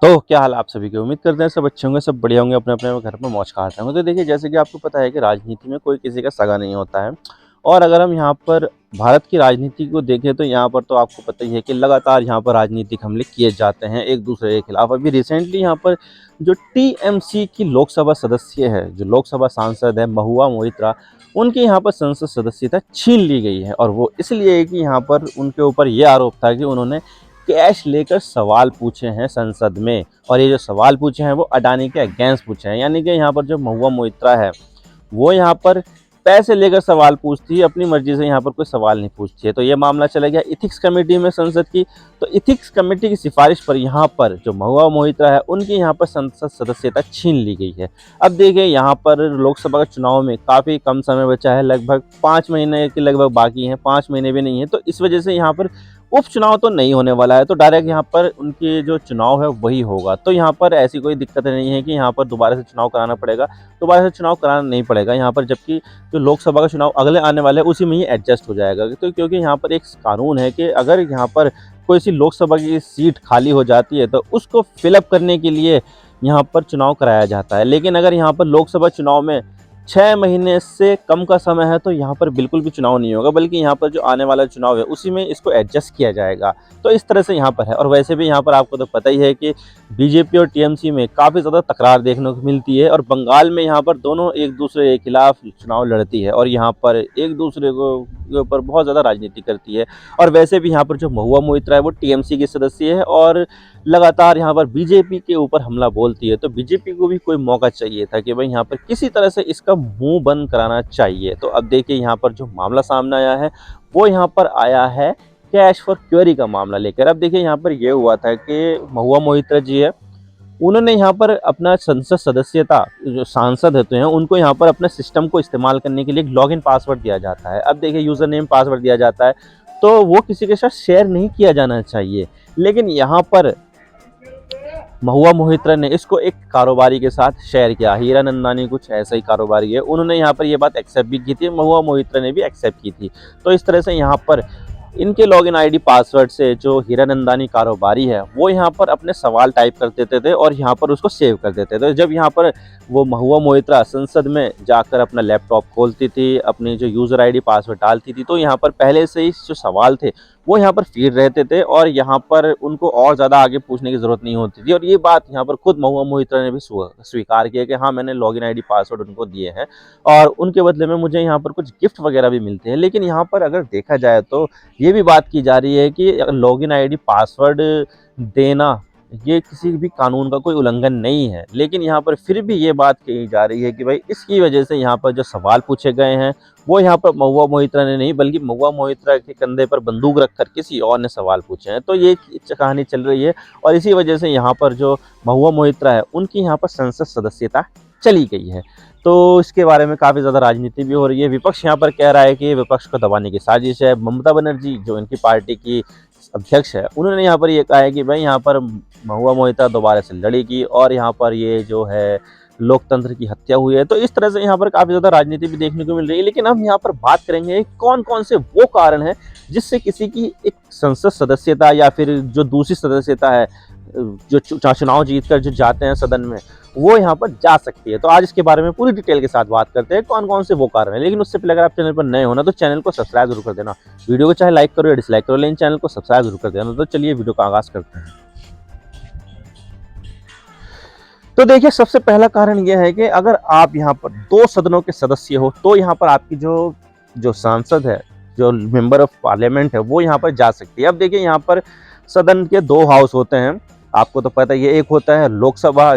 तो क्या हाल आप सभी की। उम्मीद करते हैं सब अच्छे होंगे, सब बढ़िया होंगे, अपने अपने घर पर मौज काट रहे होंगे। तो देखिए, जैसे कि आपको पता है कि राजनीति में कोई किसी का सगा नहीं होता है। और अगर हम यहाँ पर भारत की राजनीति को देखें तो यहाँ पर तो आपको पता ही है कि लगातार यहाँ पर राजनीतिक हमले किए जाते हैं एक दूसरे के खिलाफ। अभी रिसेंटली यहाँ पर जो टीएमसी की लोकसभा सदस्य है, जो लोकसभा सांसद है महुआ मोइत्रा, उनकी यहाँ पर संसद सदस्यता छीन ली गई है। और वो इसलिए कि यहाँ पर उनके ऊपर ये आरोप था कि उन्होंने कैश लेकर सवाल पूछे हैं संसद में। और ये जो सवाल पूछे हैं वो अडानी के अगेंस्ट पूछे हैं। यानी कि यहाँ पर जो महुआ मोइत्रा है वो यहाँ पर पैसे लेकर सवाल पूछती है, अपनी मर्जी से यहाँ पर कोई सवाल नहीं पूछती है। तो ये मामला चला गया इथिक्स कमेटी में संसद की। तो इथिक्स कमेटी की सिफारिश पर यहाँ पर जो महुआ मोइत्रा है उनकी यहाँ पर संसद सदस्यता छीन ली गई है। अब देखिए, यहाँ पर लोकसभा के चुनाव में काफ़ी कम समय बचा है, लगभग 5 महीने के लगभग बाकी हैं, 5 महीने भी नहीं है। तो इस वजह से यहाँ पर उपचुनाव तो नहीं होने वाला है, तो डायरेक्ट यहाँ पर उनके जो चुनाव है वही होगा। तो यहाँ पर ऐसी कोई दिक्कत नहीं है कि यहाँ पर दोबारा से चुनाव कराना पड़ेगा, दोबारा से चुनाव कराना नहीं पड़ेगा यहाँ पर। जबकि जो लोकसभा का चुनाव अगले आने वाले है उसी में ही एडजस्ट हो जाएगा। तो क्योंकि यहाँ पर एक कानून है कि अगर यहाँ पर कोई सी लोकसभा की सीट खाली हो जाती है तो उसको फिलअप करने के लिए यहाँ पर चुनाव कराया जाता है। लेकिन अगर यहाँ पर लोकसभा चुनाव में 6 महीने से कम का समय है तो यहाँ पर बिल्कुल भी चुनाव नहीं होगा, बल्कि यहाँ पर जो आने वाला चुनाव है उसी में इसको एडजस्ट किया जाएगा। तो इस तरह से यहाँ पर है। और वैसे भी यहाँ पर आपको तो पता ही है कि बीजेपी और टीएमसी में काफ़ी ज़्यादा तकरार देखने को मिलती है। और बंगाल में यहाँ पर दोनों एक दूसरे के खिलाफ चुनाव लड़ती है और यहाँ पर एक दूसरे को के ऊपर बहुत ज़्यादा राजनीति करती है। और वैसे भी यहाँ पर जो महुआ मोइत्रा है वो टीएमसी की सदस्य है और लगातार यहाँ पर बीजेपी के ऊपर हमला बोलती है। तो बीजेपी को भी कोई मौका चाहिए था कि भाई यहाँ पर किसी तरह से इसका मुंह बंद कराना चाहिए। तो अब देखिए, यहाँ पर जो मामला सामने आया है वो यहाँ पर आया है कैश फॉर क्वेरी का मामला लेकर। अब देखिए, यहाँ पर ये हुआ था कि महुआ मोइत्रा जी है, उन्होंने यहाँ पर अपना संसद सदस्यता, जो सांसद होते हैं उनको यहाँ पर अपने सिस्टम को इस्तेमाल करने के लिए एक लॉगिन पासवर्ड दिया जाता है। अब देखिए, यूज़र नेम पासवर्ड दिया जाता है तो वो किसी के साथ शेयर नहीं किया जाना चाहिए। लेकिन यहाँ पर महुआ मोहित्रा ने इसको एक कारोबारी के साथ शेयर किया। हीरानंदानी कुछ ऐसा ही कारोबारी है, उन्होंने यहाँ पर ये बात एक्सेप्ट भी की थी, महुआ मोहित्रा ने भी एक्सेप्ट की थी। तो इस तरह से यहाँ पर इनके लॉगिन आईडी पासवर्ड से जो हीरानंदानी कारोबारी है वो यहाँ पर अपने सवाल टाइप कर देते थे और यहाँ पर उसको सेव कर देते थे। जब यहाँ पर वो महुआ मोइत्रा संसद में जाकर अपना लैपटॉप खोलती थी, अपनी जो यूज़र आईडी पासवर्ड डालती थी, तो यहाँ पर पहले से ही जो सवाल थे वो यहाँ पर फीड रहते थे और यहाँ पर उनको और ज़्यादा आगे पूछने की ज़रूरत नहीं होती थी। और ये बात यहाँ पर खुद महुआ मोइत्रा ने भी स्वीकार किया कि हाँ, मैंने लॉगिन आईडी पासवर्ड उनको दिए हैं और उनके बदले में मुझे यहाँ पर कुछ गिफ्ट वगैरह भी मिलते हैं। लेकिन यहाँ पर अगर देखा जाए तो ये भी बात की जा रही है कि लॉगिन आईडी पासवर्ड देना ये किसी भी कानून का कोई उल्लंघन नहीं है। लेकिन यहाँ पर फिर भी ये बात कही जा रही है कि भाई इसकी वजह से यहाँ पर जो सवाल पूछे गए हैं वो यहाँ पर महुआ मोइत्रा ने नहीं, बल्कि महुआ मोइत्रा के कंधे पर बंदूक रखकर किसी और ने सवाल पूछे हैं। तो ये कहानी चल रही है और इसी वजह से यहाँ पर जो महुआ मोइत्रा है उनकी यहाँ पर संसद सदस्यता चली गई है। तो इसके बारे में काफ़ी ज़्यादा राजनीति भी हो रही है। विपक्ष यहाँ पर कह रहा है कि विपक्ष को दबाने की साजिश है। ममता बनर्जी जो इनकी पार्टी की अध्यक्ष है, उन्होंने यहाँ पर ये कहा है कि भाई यहाँ पर महुआ मोइत्रा दोबारा से लड़ेगी और यहाँ पर ये जो है लोकतंत्र की हत्या हुई है। तो इस तरह से यहाँ पर काफ़ी ज़्यादा राजनीति भी देखने को मिल रही है। लेकिन हम यहाँ पर बात करेंगे कौन कौन से वो कारण हैं जिससे किसी की एक संसद सदस्यता या फिर जो दूसरी सदस्यता है, जो चुनाव जीतकर जो जाते हैं सदन में, वो यहाँ पर जा सकती है। तो आज इसके बारे में पूरी डिटेल के साथ बात करते हैं कौन कौन से वो कारण है। लेकिन उससे पहले अगर आप चैनल पर नए हो ना तो चैनल को सब्सक्राइब जरूर कर देना। वीडियो को चाहे लाइक करो या डिसलाइक करो, लेकिन चैनल को सब्सक्राइब जरूर कर देना। तो चलिए वीडियो का आगाज करते हैं। तो देखिए, सबसे पहला कारण यह है कि अगर आप यहाँ पर 2 सदनों के सदस्य हो तो यहाँ पर आपकी जो सांसद है, जो मेंबर ऑफ पार्लियामेंट है, वो यहाँ पर जा सकती है। अब देखिए, यहाँ पर सदन के 2 हाउस होते हैं, आपको तो पता ही है। एक होता है लोकसभा,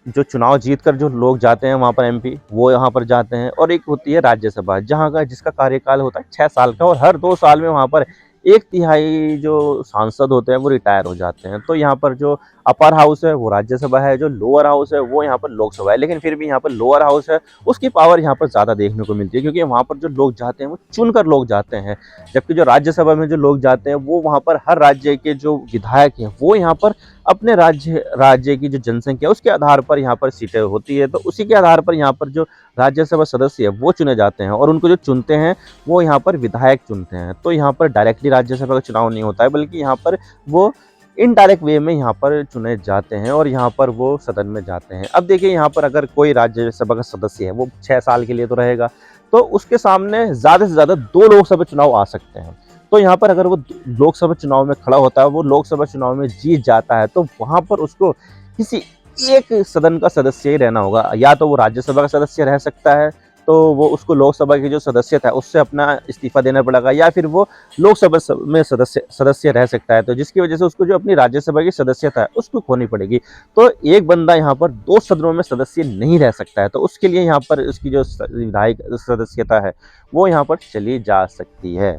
जो चुनाव जीतकर जो लोग जाते हैं वहाँ पर एमपी, वो यहाँ पर जाते हैं। और एक होती है राज्यसभा, जहाँ का जिसका कार्यकाल होता है 6 साल का और हर 2 साल में वहाँ पर 1/3 जो सांसद होते हैं वो रिटायर हो जाते हैं। तो यहाँ पर जो अपर हाउस है वो राज्यसभा है, जो लोअर हाउस है वो यहाँ पर लोकसभा है। लेकिन फिर भी यहाँ पर लोअर हाउस है उसकी पावर यहाँ पर ज़्यादा देखने को मिलती है, क्योंकि वहाँ पर जो लोग जाते हैं वो चुनकर लोग जाते हैं। जबकि जो राज्यसभा में जो लोग जाते हैं वो वहाँ पर हर राज्य के जो विधायक हैं वो यहाँ पर अपने राज्य की जो जनसंख्या है उसके आधार पर यहाँ पर सीटें होती है। तो उसी के आधार पर यहाँ पर जो राज्यसभा सदस्य है वो चुने जाते हैं और उनको जो चुनते हैं वो यहाँ पर विधायक चुनते हैं। तो यहाँ पर डायरेक्टली राज्यसभा का चुनाव नहीं होता है, बल्कि यहाँ पर वो इनडायरेक्ट वे में यहाँ पर चुने जाते हैं और यहाँ पर वो सदन में जाते हैं। अब देखिए यहाँ पर अगर कोई राज्यसभा का सदस्य है, वो 6 साल के लिए तो रहेगा, तो उसके सामने ज़्यादा से ज़्यादा 2 लोकसभा चुनाव आ सकते हैं। तो यहाँ पर अगर वो लोकसभा चुनाव में खड़ा होता है, वो लोकसभा चुनाव में जीत जाता है, तो वहाँ पर उसको किसी एक सदन का सदस्य ही रहना होगा। या तो वो राज्यसभा का सदस्य रह सकता है, तो वो उसको लोकसभा की जो सदस्यता है उससे अपना इस्तीफा देना पड़ेगा, या फिर वो लोकसभा में सदस्य रह सकता है, तो जिसकी वजह से उसको जो अपनी राज्यसभा की सदस्यता है उसको खोनी पड़ेगी। तो एक बंदा यहाँ पर 2 सदनों में सदस्य नहीं रह सकता है, तो उसके लिए यहाँ पर उसकी जो विधायक सदस्यता है वो यहाँ पर चली जा सकती है।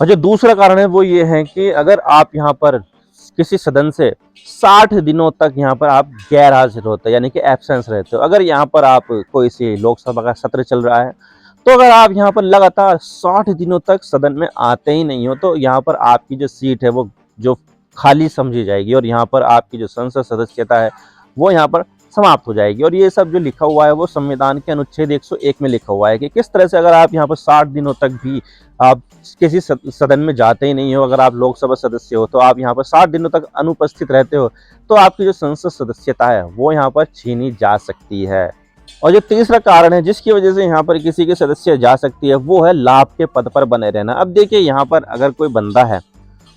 और जो दूसरा कारण है वो ये है कि अगर आप यहाँ पर किसी सदन से 60 दिनों तक यहाँ पर आप गैर हाजिर होते हैं, यानी कि एब्सेंस रहते हो। अगर यहाँ पर आप कोई सी लोकसभा का सत्र चल रहा है, तो अगर आप यहाँ पर लगातार 60 दिनों तक सदन में आते ही नहीं हो, तो यहाँ पर आपकी जो सीट है वो जो खाली समझी जाएगी और यहाँ पर आपकी जो संसद सदस्यता है वो यहाँ पर समाप्त हो जाएगी। और ये सब जो लिखा हुआ है वो संविधान के अनुच्छेद 101 में लिखा हुआ है कि किस तरह से अगर आप यहाँ पर 60 दिनों तक भी आप किसी सदन में जाते ही नहीं हो, अगर आप लोकसभा सदस्य हो, तो आप यहाँ पर 60 दिनों तक अनुपस्थित रहते हो, तो आपकी जो संसद सदस्यता है वो यहाँ पर छीनी जा सकती है। और जो तीसरा कारण है जिसकी वजह से यहाँ पर किसी की सदस्य जा सकती है, वो है लाभ के पद पर बने रहना। अब देखिए यहाँ पर अगर कोई बंदा है,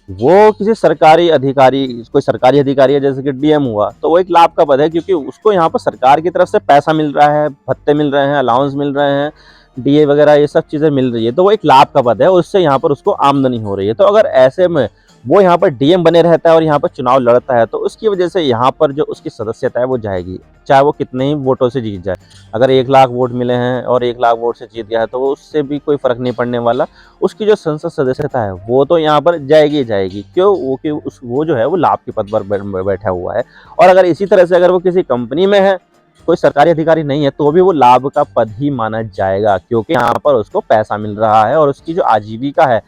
वो किसी सरकारी अधिकारी, कोई सरकारी अधिकारी है जैसे कि डीएम हुआ, तो वो एक लाभ का पद है, क्योंकि उसको यहाँ पर सरकार की तरफ से पैसा मिल रहा है, भत्ते मिल रहे हैं, अलाउंस मिल रहे हैं, डीए वगैरह ये सब चीज़ें मिल रही है, तो वो एक लाभ का पद है, उससे यहाँ पर उसको आमदनी हो रही है। तो अगर ऐसे में वो यहाँ पर डीएम बने रहता है और यहाँ पर चुनाव लड़ता है, तो उसकी वजह से यहाँ पर जो उसकी सदस्यता है वो जाएगी, चाहे वो कितने ही वोटों से जीत जाए। अगर 1 लाख वोट मिले हैं और 1 लाख वोट से जीत गया है, तो वो उससे भी कोई फर्क नहीं पड़ने वाला, उसकी जो संसद सदस्यता है वो तो यहाँ पर जाएगी ही जाएगी। क्यों? वो जो है वो लाभ के पद पर बैठा हुआ है। और अगर इसी तरह से अगर वो किसी कंपनी में है, कोई सरकारी अधिकारी नहीं है, तो भी वो लाभ का पद ही माना जाएगा, क्योंकि यहाँ पर उसको पैसा मिल रहा है और उसकी जो आजीविका है,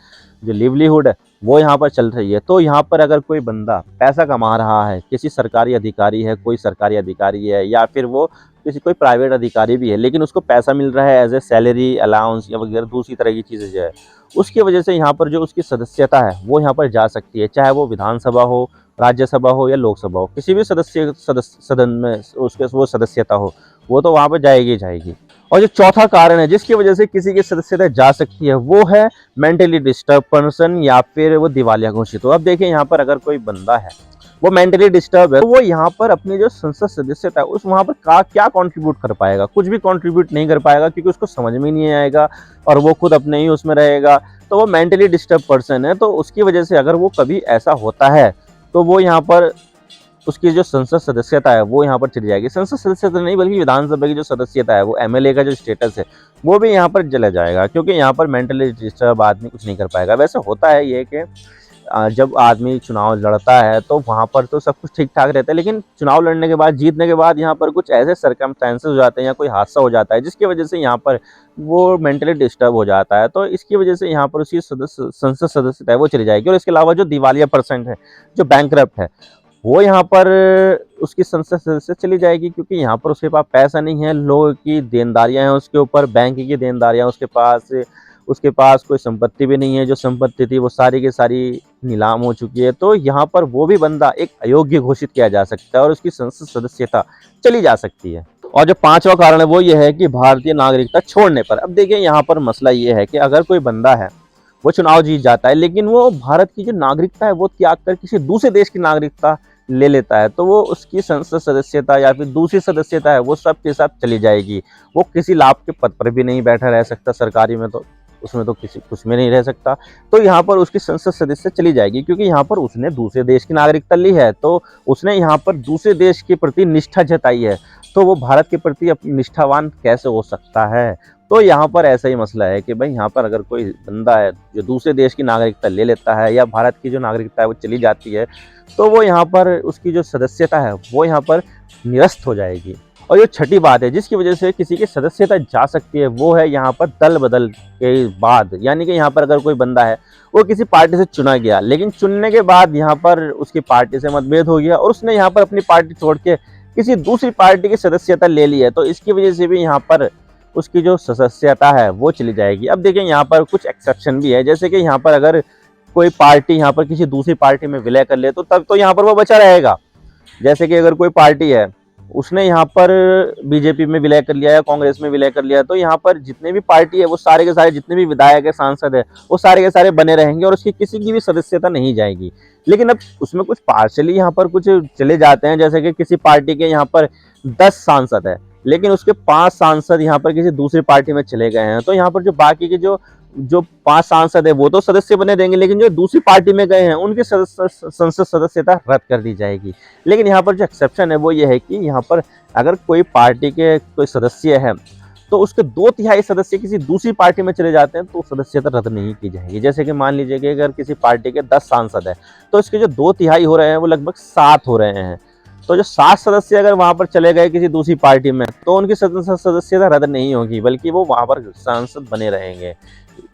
जो लिवलीहुड है, वो यहाँ पर चल रही है। तो यहाँ पर अगर कोई बंदा पैसा कमा रहा है, किसी सरकारी अधिकारी है, कोई सरकारी अधिकारी है, या फिर वो किसी कोई प्राइवेट अधिकारी भी है, लेकिन उसको पैसा मिल रहा है एज ए सैलरी, अलाउंस या वगैरह दूसरी तरह की चीज़ें जो है, उसकी वजह से यहाँ पर जो उसकी सदस्यता है वो यहाँ पर जा सकती है, चाहे वो विधानसभा हो, राज्यसभा हो या लोकसभा हो, किसी भी सदन में उसके वो सदस्यता हो, वो तो वहाँ पर जाएगी ही जाएगी। और जो चौथा कारण है जिसकी वजह से किसी की सदस्यता जा सकती है, वो है मेंटली डिस्टर्ब पर्सन, या फिर वो दिवालिया घोषित हो। अब देखिए यहाँ पर अगर कोई बंदा है वो मेंटली डिस्टर्ब है, तो वो यहाँ पर अपनी जो संसद सदस्यता है उस वहाँ पर क्या कंट्रीब्यूट कर पाएगा? कुछ भी कंट्रीब्यूट नहीं कर पाएगा, क्योंकि उसको समझ में नहीं आएगा और वो खुद अपने ही उसमें रहेगा। तो वो मेंटली डिस्टर्ब पर्सन है, तो उसकी वजह से अगर वो कभी ऐसा होता है, तो वो यहाँ पर उसकी जो संसद सदस्यता है वो यहाँ पर चली जाएगी। संसद सदस्यता नहीं, बल्कि विधानसभा की जो सदस्यता है, वो एमएलए का जो स्टेटस है वो भी यहाँ पर चला जाएगा, क्योंकि यहाँ पर मेंटली डिस्टर्ब आदमी कुछ नहीं कर पाएगा। वैसे होता है ये कि जब आदमी चुनाव लड़ता है तो वहाँ पर तो सब कुछ ठीक ठाक रहता है, लेकिन चुनाव लड़ने के बाद, जीतने के बाद यहाँ पर कुछ ऐसे सर्कमस्टेंसेस हो जाते हैं या कोई हादसा हो जाता है जिसकी वजह से यहाँ पर वो मेंटली डिस्टर्ब हो जाता है। तो इसकी वजह से यहाँ पर उसकी संसद सदस्यता है वो चली जाएगी। और इसके अलावा जो दिवालिया पर्सन है, जो बैंकरप्ट है, वो यहाँ पर उसकी संसद सदस्य चली जाएगी, क्योंकि यहाँ पर उसके पास पैसा नहीं है, लोगों की देनदारियां हैं उसके ऊपर, बैंक की देनदारियां उसके पास कोई संपत्ति भी नहीं है, जो संपत्ति थी वो सारी की सारी नीलाम हो चुकी है। तो यहाँ पर वो भी बंदा एक अयोग्य घोषित किया जा सकता है और उसकी संसद सदस्यता चली जा सकती है। और जो पांचवा कारण है वो ये है कि भारतीय नागरिकता छोड़ने पर। अब देखिए यहाँ पर मसला ये है कि अगर कोई बंदा है वो चुनाव जीत जाता है, लेकिन वो भारत की जो नागरिकता है वो त्याग कर किसी दूसरे देश की नागरिकता ले लेता है, तो वो उसकी संसद सदस्यता या फिर दूसरी सदस्यता है वो सब के सब चली जाएगी। वो किसी लाभ के पद पर भी नहीं बैठा रह सकता सरकारी में, तो उसमें तो किसी कुछ में नहीं रह सकता। तो यहाँ पर उसकी संसद सदस्य चली जाएगी, क्योंकि यहाँ पर उसने दूसरे देश की नागरिकता ली है, तो उसने यहाँ पर दूसरे देश के प्रति निष्ठा जताई है, तो वो भारत के प्रति अपनी निष्ठावान कैसे हो सकता है? तो यहाँ पर ऐसा ही मसला है कि भाई यहाँ पर अगर कोई बंदा है जो दूसरे देश की नागरिकता ले लेता है या भारत की जो नागरिकता है वो चली जाती है, तो वो यहाँ पर उसकी जो सदस्यता है वो यहाँ पर निरस्त हो जाएगी। और ये छठी बात है जिसकी वजह से किसी की सदस्यता जा सकती है, वो है यहाँ पर दल बदल के बाद। यानी कि यहाँ पर अगर कोई बंदा है वो किसी पार्टी से चुना गया, लेकिन चुनने के बाद यहाँ पर उसकी पार्टी से मतभेद हो गया और उसने यहाँ पर अपनी पार्टी छोड़ के किसी दूसरी पार्टी की सदस्यता ले ली है, तो इसकी वजह से भी यहाँ पर उसकी जो सदस्यता है वो चली जाएगी। अब देखिए यहाँ पर कुछ एक्सेप्शन भी है, जैसे कि यहाँ पर अगर कोई पार्टी यहाँ पर किसी दूसरी पार्टी में विलय कर ले तो तब तो यहाँ पर वो बचा रहेगा। जैसे कि अगर कोई पार्टी है, उसने यहाँ पर बीजेपी में विलय कर लिया या कांग्रेस में विलय कर लिया, तो यहाँ पर जितने भी पार्टी है वो सारे के सारे जितने भी विधायक है, सांसद है, वो सारे के सारे बने रहेंगे और उसकी किसी की भी सदस्यता नहीं जाएगी। लेकिन अब उसमें कुछ पार्शली यहाँ पर कुछ चले जाते हैं, जैसे कि किसी पार्टी के यहाँ पर 10 सांसद है, लेकिन उसके 5 सांसद यहाँ पर किसी दूसरी पार्टी में चले गए हैं, तो यहाँ पर जो बाकी के जो जो 5 सांसद है वो तो सदस्य बने रहेंगे, लेकिन जो दूसरी पार्टी में गए हैं उनकी संसद सदस्यता रद्द कर दी जाएगी। लेकिन यहाँ पर जो एक्सेप्शन है वो ये है कि यहाँ पर अगर कोई पार्टी के कोई सदस्य है तो उसके 2/3 सदस्य किसी दूसरी पार्टी में चले जाते हैं तो सदस्यता रद्द नहीं की जाएगी। जैसे कि मान लीजिए कि अगर किसी पार्टी के 10 सांसद है तो इसके जो 2/3 हो रहे हैं वो लगभग 7 हो रहे हैं, तो जो 7 सदस्य अगर वहां पर चले गए किसी दूसरी पार्टी में तो उनकी सदस्यता रद्द नहीं होगी, बल्कि वो वहां पर सांसद बने रहेंगे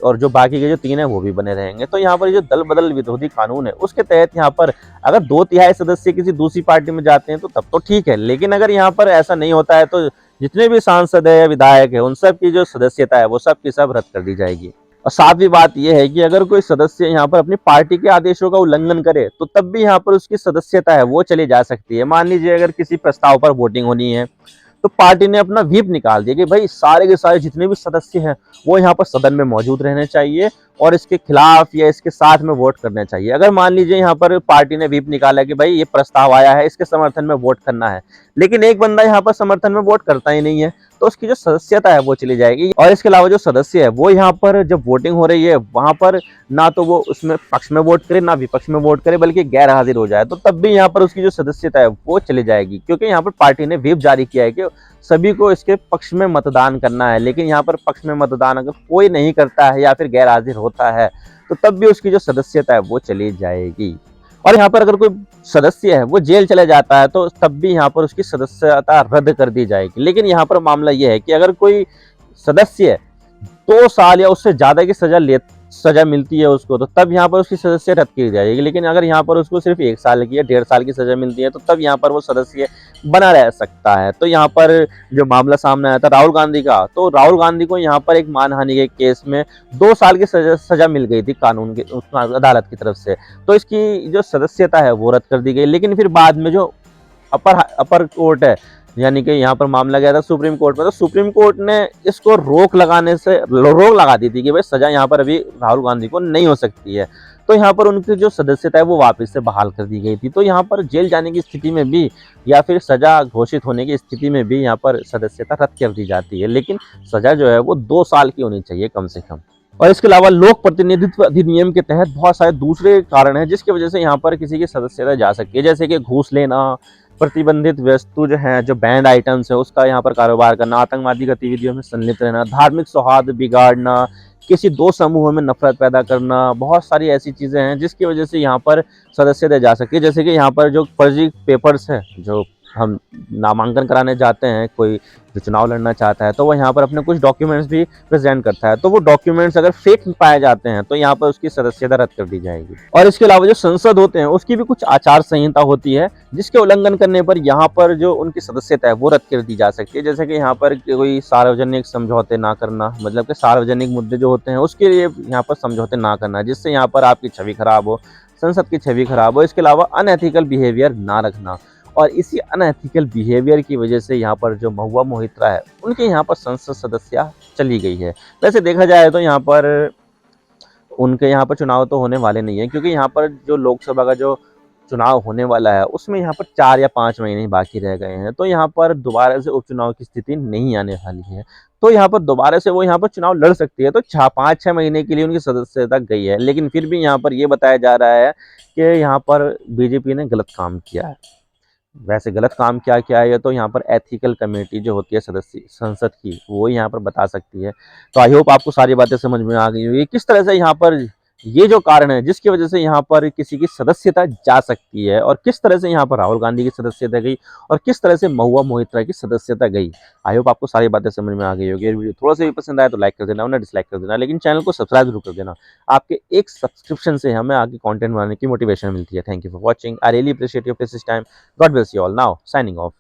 और जो बाकी के जो 3 है वो भी बने रहेंगे। तो यहाँ पर जो दल बदल विरोधी कानून है उसके तहत यहाँ पर अगर 2/3 सदस्य किसी दूसरी पार्टी में जाते हैं तो तब तो ठीक है, लेकिन अगर यहाँ पर ऐसा नहीं होता है तो जितने भी सांसद है या विधायक है उन सब की जो सदस्यता है वो सब की सब रद्द कर दी जाएगी। और सातवीं बात यह है कि अगर कोई सदस्य यहाँ पर अपनी पार्टी के आदेशों का उल्लंघन करे तो तब भी यहाँ पर उसकी सदस्यता है वो चली जा सकती है। मान लीजिए अगर किसी प्रस्ताव पर वोटिंग होनी है तो पार्टी ने अपना व्हिप निकाल दिया कि भाई सारे के सारे जितने भी सदस्य हैं वो यहाँ पर सदन में मौजूद रहने चाहिए और इसके खिलाफ या इसके साथ में वोट करना चाहिए। अगर मान लीजिए यहाँ पर पार्टी ने व्हिप निकाला कि भाई ये प्रस्ताव आया है इसके समर्थन में वोट करना है, लेकिन एक बंदा यहाँ पर समर्थन में वोट करता ही नहीं है, तो उसकी जो सदस्यता है वो चली जाएगी। और इसके अलावा जो सदस्य है वो यहाँ पर जब वोटिंग हो रही है वहां पर ना तो वो उसमें पक्ष में वोट करे ना विपक्ष में वोट करे, बल्कि गैर हाजिर हो जाए, तो तब भी यहाँ पर उसकी जो सदस्यता है वो चली जाएगी, क्योंकि यहाँ पर पार्टी ने व्हिप जारी किया है कि सभी को इसके पक्ष में मतदान करना है। लेकिन यहाँ पर पक्ष में मतदान अगर कोई नहीं करता है या फिर गैर हाजिर होता है तो तब भी उसकी जो सदस्यता है वो चली जाएगी। और यहाँ पर अगर कोई सदस्य है वो जेल चले जाता है तो तब भी यहाँ पर उसकी सदस्यता रद्द कर दी जाएगी। लेकिन यहाँ पर मामला यह है कि अगर कोई सदस्य 2 साल या उससे ज्यादा की सजा मिलती है उसको, तो तब यहाँ पर उसकी सदस्य रद्द की जाएगी। लेकिन अगर यहाँ पर उसको सिर्फ 1 साल की या 1.5 साल की सजा मिलती है तो तब यहाँ पर वो सदस्य बना रह सकता है। तो यहाँ पर जो मामला सामने आया था राहुल गांधी का, तो राहुल गांधी को यहाँ पर एक मानहानि के केस में 2 साल की सजा मिल गई थी कानून के अदालत की तरफ से, तो इसकी जो सदस्यता है वो रद्द कर दी गई। लेकिन फिर बाद में जो अपर कोर्ट है, यानी कि यहाँ पर मामला गया था सुप्रीम कोर्ट में, तो सुप्रीम कोर्ट ने इसको रोक लगा दी थी कि भाई सजा यहाँ पर अभी राहुल गांधी को नहीं हो सकती है। तो यहाँ पर उनकी जो सदस्यता है वो वापस से बहाल कर दी गई थी। तो यहाँ पर जेल जाने की स्थिति में भी या फिर सजा घोषित होने की स्थिति में भी यहाँ पर सदस्यता रद्द कर दी जाती है, लेकिन सजा जो है वो 2 साल की होनी चाहिए कम से कम। और इसके अलावा लोक प्रतिनिधित्व अधिनियम के तहत बहुत सारे दूसरे कारण हैं जिसकी वजह से यहाँ पर किसी की सदस्यता जा सकती है, जैसे कि घूस लेना, प्रतिबंधित वस्तु जो है, जो बैंड आइटम्स है उसका यहाँ पर कारोबार करना, आतंकवादी गतिविधियों में संलिप्त रहना, धार्मिक सौहार्द बिगाड़ना, किसी 2 समूहों में नफरत पैदा करना, बहुत सारी ऐसी चीजें हैं जिसकी वजह से यहाँ पर सदस्यता जा सकती है। जैसे कि यहाँ पर जो फर्जी पेपर्स है, जो हम नामांकन कराने जाते हैं, कोई जो चुनाव लड़ना चाहता है तो वो यहाँ पर अपने कुछ डॉक्यूमेंट्स भी प्रेजेंट करता है, तो वो डॉक्यूमेंट्स अगर फेक पाए जाते हैं तो यहाँ पर उसकी सदस्यता रद्द कर दी जाएगी। और इसके अलावा जो संसद होते हैं उसकी भी कुछ आचार संहिता होती है जिसके उल्लंघन करने पर यहाँ पर जो उनकी सदस्यता है वो रद्द कर दी जा सकती है। जैसे कि यहाँ पर कोई सार्वजनिक समझौते ना करना, मतलब कि सार्वजनिक मुद्दे जो होते हैं उसके लिए यहाँ पर समझौते ना करना, जिससे यहाँ पर आपकी छवि खराब हो, संसद की छवि खराब हो। इसके अलावा अनएथिकल बिहेवियर ना रखना, और इसी अनएथिकल बिहेवियर की वजह से यहाँ पर जो महुआ मोहित्रा है उनके यहाँ पर संसद सदस्य चली गई है। वैसे देखा जाए तो यहाँ पर उनके यहाँ पर चुनाव तो होने वाले नहीं है, क्योंकि यहाँ पर जो लोकसभा का जो चुनाव होने वाला है उसमें यहाँ पर 4 या 5 महीने ही बाकी रह गए हैं, तो यहाँ पर दोबारा से उपचुनाव की स्थिति नहीं आने वाली है। तो यहाँ पर दोबारा से वो यहाँ पर चुनाव लड़ सकती है, तो 5-6 महीने के लिए उनकी सदस्यता गई है। लेकिन फिर भी यहाँ पर ये बताया जा रहा है कि यहाँ पर बीजेपी ने गलत काम किया है। वैसे गलत काम क्या किया है तो यहाँ पर एथिकल कमेटी जो होती है सदस्य संसद की वो यहाँ पर बता सकती है। तो आई होप आपको सारी बातें समझ में आ गई होगी किस तरह से यहाँ पर ये जो कारण है जिसकी वजह से यहाँ पर किसी की सदस्यता जा सकती है, और किस तरह से यहाँ पर राहुल गांधी की सदस्यता गई और किस तरह से महुआ मोहित्रा की सदस्यता गई। आई होप आपको सारी बातें समझ में आ गई होगी। वीडियो थोड़ा सा भी पसंद आया तो लाइक कर देना, उन्हें डिसलाइक कर देना, लेकिन चैनल को सब्सक्राइब जरूर कर देना। आपके एक सब्सक्रिप्शन से हमें आगे कंटेंट बनाने की मोटिवेशन मिलती है। Thank you for watching, I really appreciate your precious time. God bless you all. Now signing off.